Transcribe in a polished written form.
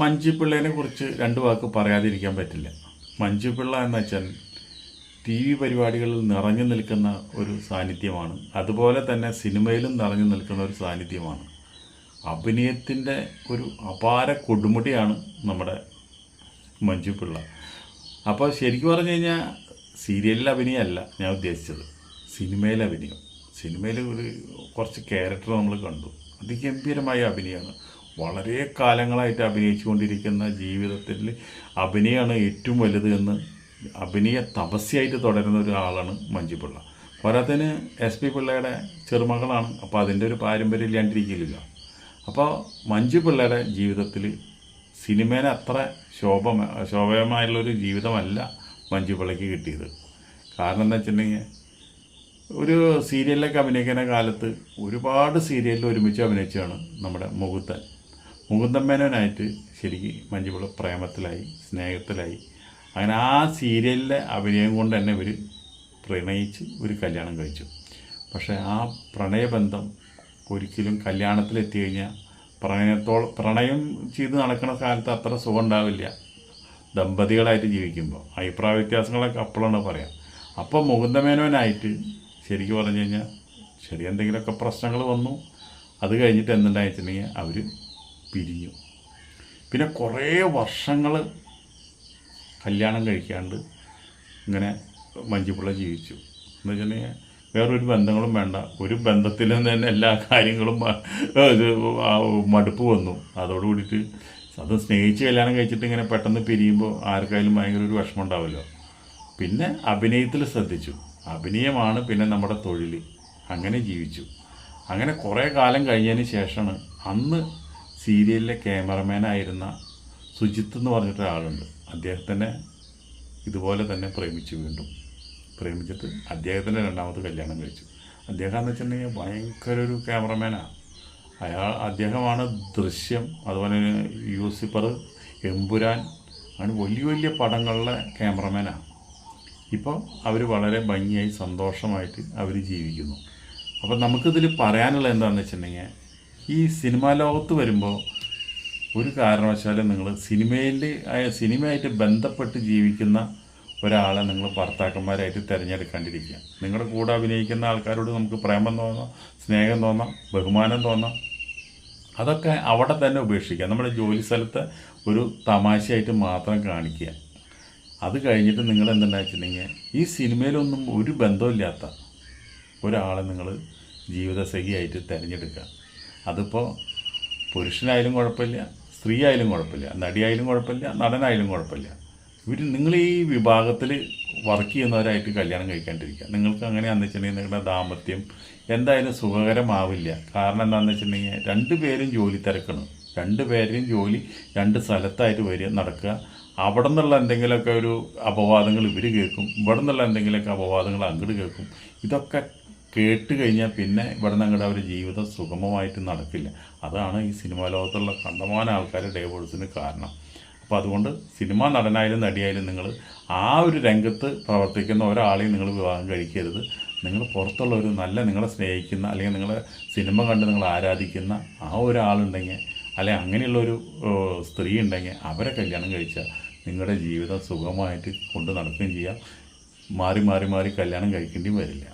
മഞ്ജുപിള്ളയെ കുറിച്ച് രണ്ട് വാക്ക് പറയാതിരിക്കാൻ പറ്റില്ല. മഞ്ജുപിള്ള എന്ന് വെച്ചാൽ ടി വി പരിപാടികളിൽ നിറഞ്ഞു നിൽക്കുന്ന ഒരു സാന്നിധ്യമാണ്. അതുപോലെ തന്നെ സിനിമയിലും നിറഞ്ഞു നിൽക്കുന്ന ഒരു സാന്നിധ്യമാണ്. അഭിനയത്തിൻ്റെ ഒരു അപാര കൊടുമുടിയാണ് നമ്മുടെ മഞ്ജുപിള്ള. അപ്പോൾ ശരിക്കും പറഞ്ഞു കഴിഞ്ഞാൽ സീരിയലിലെ അഭിനയമല്ല ഞാൻ ഉദ്ദേശിച്ചത്, സിനിമയിലെ അഭിനയം. സിനിമയിൽ കുറച്ച് ക്യാരക്ടർ നമ്മൾ കണ്ടു, അതിഗംഭീരമായ അഭിനയമാണ്. വളരെ കാലങ്ങളായിട്ട് അഭിനയിച്ചുകൊണ്ടിരിക്കുന്ന ജീവിതത്തിൽ അഭിനയമാണ് ഏറ്റവും വലുത് എന്ന് അഭിനയ തപസ്യായിട്ട് തുടരുന്ന ഒരാളാണ് മഞ്ജുപിള്ള. പോരാത്തതിന് SP പിള്ളയുടെ ചെറുമകളാണ്. അപ്പോൾ അതിൻ്റെ ഒരു പാരമ്പര്യം ഇല്ലാണ്ടിരിക്കില്ല. അപ്പോൾ മഞ്ജുപിള്ളയുടെ ജീവിതത്തിൽ സിനിമേനെ അത്ര ശോഭമായുള്ളൊരു ജീവിതമല്ല മഞ്ജുപിള്ളയ്ക്ക് കിട്ടിയത്. കാരണം എന്താ വെച്ചിട്ടുണ്ടെങ്കിൽ ഒരു സീരിയലിലൊക്കെ അഭിനയിക്കുന്ന കാലത്ത് ഒരുപാട് സീരിയലിൽ ഒരുമിച്ച് അഭിനയിച്ചാണ് നമ്മുടെ മുകുന്ദൻ മേനോനായിട്ട് ശരിക്കും മഞ്ജുപിള്ള പ്രേമത്തിലായി, സ്നേഹത്തിലായി. അങ്ങനെ ആ സീരിയലിലെ അഭിനയം കൊണ്ട് തന്നെ ഇവർ പ്രണയിച്ച് ഒരു കല്യാണം കഴിച്ചു. പക്ഷേ ആ പ്രണയബന്ധം ഒരിക്കലും കല്യാണത്തിലെത്തി കഴിഞ്ഞാൽ പ്രണയം ചെയ്ത് നടക്കുന്ന കാലത്ത് അത്ര സുഖം ഉണ്ടാവില്ല ദമ്പതികളായിട്ട് ജീവിക്കുമ്പോൾ. അഭിപ്രായ വ്യത്യാസങ്ങളൊക്കെ അപ്പോഴാണ് പറയാം. അപ്പോൾ മുകുന്ദമേനോനായിട്ട് ശരിക്കും പറഞ്ഞു കഴിഞ്ഞാൽ ചെറിയ എന്തെങ്കിലുമൊക്കെ പ്രശ്നങ്ങൾ വന്നു. അത് കഴിഞ്ഞിട്ട് എന്തുണ്ടായിട്ടുണ്ടെങ്കിൽ അവർ പിരിഞ്ഞു. പിന്നെ കുറേ വർഷങ്ങൾ കല്യാണം കഴിക്കാണ്ട് ഇങ്ങനെ മഞ്ജുപിള്ള ജീവിച്ചു. എന്ന് വെച്ചിട്ടുണ്ടെങ്കിൽ വേറൊരു ബന്ധങ്ങളും വേണ്ട, ഒരു ബന്ധത്തിൽ തന്നെ എല്ലാ കാര്യങ്ങളും മടുപ്പ് വന്നു. അതോടുകൂടിയിട്ട് അത് സ്നേഹിച്ച് കല്യാണം കഴിച്ചിട്ട് ഇങ്ങനെ പെട്ടെന്ന് പിരിയുമ്പോൾ ആർക്കായാലും ഭയങ്കര ഒരു വിഷമം ഉണ്ടാവുമല്ലോ. പിന്നെ അഭിനയത്തിൽ ശ്രദ്ധിച്ചു. അഭിനയമാണ് പിന്നെ നമ്മുടെ തൊഴിൽ. അങ്ങനെ ജീവിച്ചു. അങ്ങനെ കുറേ കാലം കഴിഞ്ഞതിന് ശേഷമാണ് അന്ന് സീരിയലിലെ ക്യാമറമാനായിരുന്ന സുജിത്ത് എന്ന് പറഞ്ഞിട്ടൊരാളുണ്ട്. അദ്ദേഹത്തിനെ ഇതുപോലെ തന്നെ പ്രേമിച്ചിട്ട് അദ്ദേഹത്തിൻ്റെ രണ്ടാമത് കല്യാണം കഴിച്ചു. അദ്ദേഹം എന്ന് വെച്ചിട്ടുണ്ടെങ്കിൽ ഭയങ്കര ഒരു ക്യാമറമാനാണ്. അദ്ദേഹമാണ് ദൃശ്യം, അതുപോലെ യൂസിഫർ, എമ്പുരാൻ, അങ്ങനെ വലിയ വലിയ പടങ്ങളിലെ ക്യാമറമാനാണ്. ഇപ്പോൾ അവർ വളരെ ഭംഗിയായി സന്തോഷമായിട്ട് അവർ ജീവിക്കുന്നു. അപ്പോൾ നമുക്കിതിൽ പറയാനുള്ളത് എന്താണെന്ന് വെച്ചിട്ടുണ്ടെങ്കിൽ ഈ സിനിമാ ലോകത്ത് വരുമ്പോൾ ഒരു കാരണവശാലും നിങ്ങൾ സിനിമയായിട്ട് ബന്ധപ്പെട്ട് ജീവിക്കുന്ന ഒരാളെ നിങ്ങൾ ഭർത്താക്കന്മാരായിട്ട് തിരഞ്ഞെടുക്കാണ്ടിരിക്കുക. നിങ്ങളുടെ കൂടെ അഭിനയിക്കുന്ന ആൾക്കാരോട് നമുക്ക് പ്രേമം തോന്നാം, സ്നേഹം തോന്നാം, ബഹുമാനം തോന്നാം. അതൊക്കെ അവിടെ തന്നെ ഉപേക്ഷിക്കുക. നമ്മുടെ ജോലി സ്ഥലത്തെ ഒരു തമാശയായിട്ട് മാത്രം കാണിക്കുക. അത് കഴിഞ്ഞിട്ട് നിങ്ങൾ എന്തുണ്ടായിട്ടുണ്ടെങ്കിൽ ഈ സിനിമയിലൊന്നും ഒരു ബന്ധമില്ലാത്ത ഒരാളെ നിങ്ങൾ ജീവിതസഖിയായിട്ട് തിരഞ്ഞെടുക്കുക. അതിപ്പോൾ പുരുഷനായാലും കുഴപ്പമില്ല, സ്ത്രീ ആയാലും കുഴപ്പമില്ല, നടിയായാലും കുഴപ്പമില്ല, നടനായാലും കുഴപ്പമില്ല. നിങ്ങൾ ഈ വിഭാഗത്തിൽ വർക്ക് ചെയ്യുന്നവരായിട്ട് കല്യാണം കഴിക്കാണ്ടിരിക്കുക. നിങ്ങൾക്ക് അങ്ങനെയാണെന്ന് വെച്ചിട്ടുണ്ടെങ്കിൽ നിങ്ങളുടെ ദാമ്പത്യം എന്തായാലും സുഖകരമാവില്ല. കാരണം എന്താണെന്ന് വെച്ചിട്ടുണ്ടെങ്കിൽ രണ്ടുപേരും ജോലി തിരക്കണം. രണ്ടുപേരെയും ജോലി രണ്ട് സ്ഥലത്തായിട്ട് നടക്കുക. അവിടെ നിന്നുള്ള എന്തെങ്കിലുമൊക്കെ ഒരു അപവാദങ്ങൾ ഇവർ കേൾക്കും, ഇവിടെ നിന്നുള്ള എന്തെങ്കിലുമൊക്കെ അപവാദങ്ങൾ അങ്ങോട്ട് കേൾക്കും. ഇതൊക്കെ കേട്ട് കഴിഞ്ഞാൽ പിന്നെ ഇവിടെ നിന്ന് അങ്ങോട്ട് അവരുടെ ജീവിതം സുഗമമായിട്ട് നടക്കില്ല. അതാണ് ഈ സിനിമാ ലോകത്തുള്ള കണ്ടമാനം ആൾക്കാരുടെ ഡൈവോഴ്സിന് കാരണം. അപ്പോൾ അതുകൊണ്ട് സിനിമാ നടനായാലും നടിയായാലും നിങ്ങൾ ആ ഒരു രംഗത്ത് പ്രവർത്തിക്കുന്ന ഒരാളെയും നിങ്ങൾ വിവാഹം കഴിക്കരുത്. നിങ്ങൾ പുറത്തുള്ള ഒരു നല്ല നിങ്ങളെ സ്നേഹിക്കുന്ന അല്ലെങ്കിൽ നിങ്ങളെ സിനിമ കണ്ട് നിങ്ങൾ ആരാധിക്കുന്ന ആ ഒരാളുണ്ടെങ്കിൽ അല്ലെങ്കിൽ അങ്ങനെയുള്ളൊരു സ്ത്രീ ഉണ്ടെങ്കിൽ അവരെ കല്യാണം കഴിച്ചാൽ നിങ്ങളുടെ ജീവിതം സുഖമായിട്ട് കൊണ്ട് നടക്കുകയും ചെയ്യാം. മാറി കല്യാണം കഴിക്കേണ്ടിയും വരില്ല.